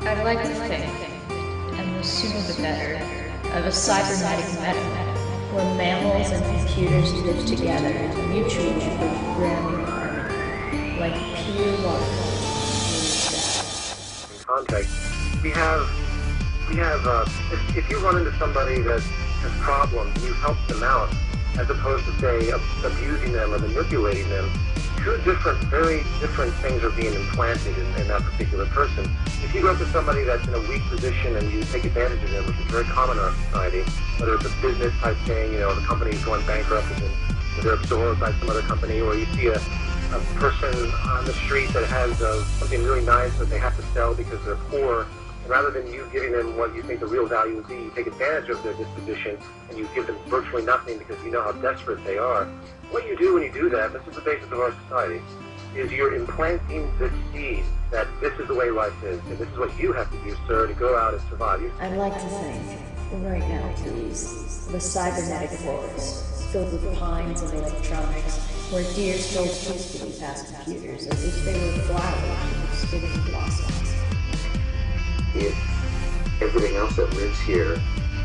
I'd like to think, and the sooner the better, of a cybernetic meta, where mammals and computers live together in mutual programming harmony, like pure water. Context. If you run into somebody that has problems and you help them out, as opposed to, say, abusing them or manipulating them, very different things are being implanted in that particular person. If you go up to somebody that's in a weak position and you take advantage of them, which is very common in our society, whether it's a business type thing, the company's going bankrupt and they're absorbed by some other company, or you see a person on the street that has something really nice that they have to sell because they're poor, and rather than you giving them what you think the real value would be, you take advantage of their disposition and you give them virtually nothing because you know how desperate they are. What you do when you do that, this is the basis of our society, is you're implanting this seed that this is the way life is, and this is what you have to do, sir, to go out and survive. I'd like to think, right now please, of a cybernetic forest filled with pines and electronics, where deer stroll peacefully past computers as if they were flowers spitting blossoms. If everything else that lives here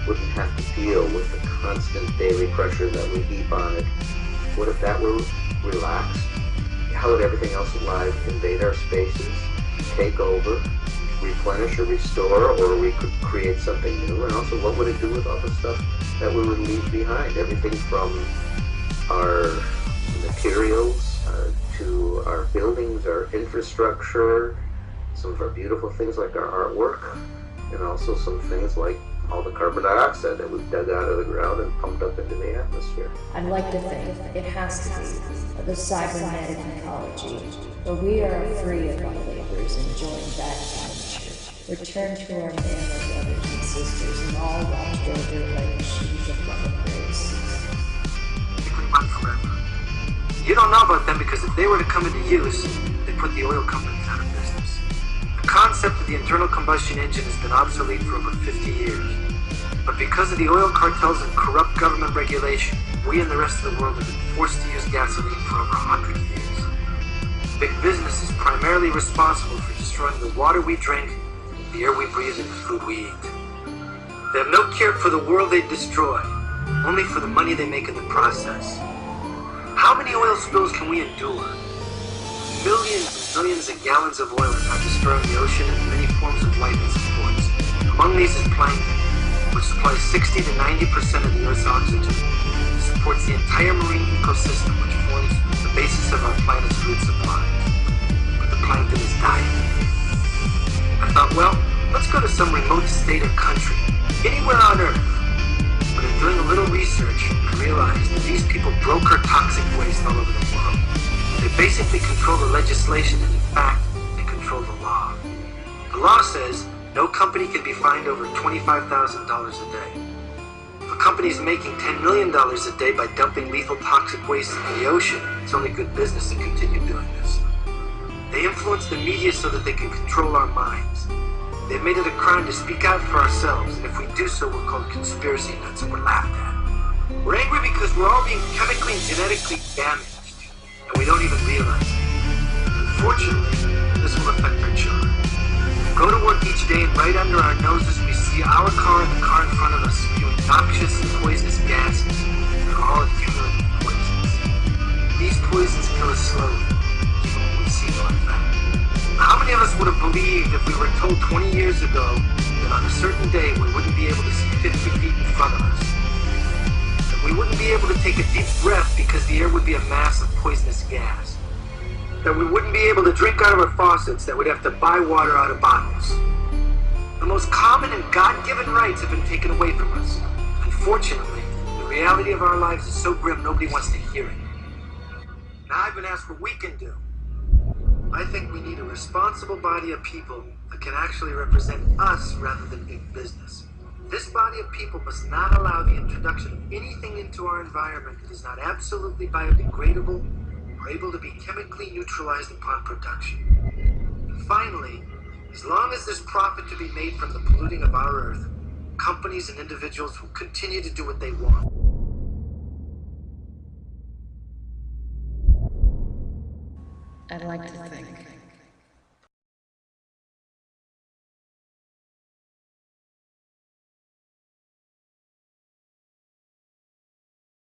wouldn't have to deal with the constant daily pressure that we heap on it, what if that were relaxed? How would everything else alive invade our spaces, take over, replenish or restore, or we could create something new? And also, what would it do with all the stuff that we would leave behind? Everything from our materials to our buildings, our infrastructure, some of our beautiful things like our artwork, and also some things like all the carbon dioxide that we've dug out of the ground and pumped up into the atmosphere. I'd like to think it has to be the cybernetic ecology, where we are free of our labors, enjoying back nature, return to our manly brothers and sisters, and all watched over like machines of loving grace. They can run forever. You don't know about them because if they were to come into use, they'd put the oil companies out of business. The concept of the internal combustion engine has been obsolete for over 50 years. But because of the oil cartels and corrupt government regulation, we and the rest of the world have been forced to use gasoline for over 100 years. Big business is primarily responsible for destroying the water we drink, the air we breathe, and the food we eat. They have no care for the world they destroy, only for the money they make in the process. How many oil spills can we endure? Millions and millions of gallons of oil are now destroying the ocean and many forms of life it supports. Among these is plankton, which supplies 60 to 90% of the Earth's oxygen. It supports the entire marine ecosystem, which forms the basis of our planet's food supply. But the plankton is dying. I thought, well, let's go to some remote state or country, anywhere on Earth. But in doing a little research, I realized that these people broker toxic waste all over the world. They basically control the legislation, and in fact, they control the law. The law says no company can be fined over $25,000 a day. If a company is making $10 million a day by dumping lethal toxic waste into the ocean, it's only good business to continue doing this. They influence the media so that they can control our minds. They've made it a crime to speak out for ourselves, and if we do so, we're called conspiracy nuts and we're laughed at. We're angry because we're all being chemically and genetically damaged, and we don't even realize it. Unfortunately, this will affect our children. We go to work each day, and right under our noses, we see our car and the car in front of us spewing noxious and poisonous gases that are all accumulating poisons. These poisons kill us slowly, even when we see no effect. How many of us would have believed if we were told 20 years ago that on a certain day we wouldn't be able to see 50 feet in front of us? That we wouldn't be able to take a deep breath because the air would be a mass of poisonous gas? That we wouldn't be able to drink out of our faucets, that we'd have to buy water out of bottles? The most common and God-given rights have been taken away from us. Unfortunately, the reality of our lives is so grim nobody wants to hear it. Now I've been asked what we can do. I think we need a responsible body of people that can actually represent us rather than big business. This body of people must not allow the introduction of anything into our environment that is not absolutely biodegradable or able to be chemically neutralized upon production. And finally, as long as there's profit to be made from the polluting of our Earth, companies and individuals will continue to do what they want. I'd like to think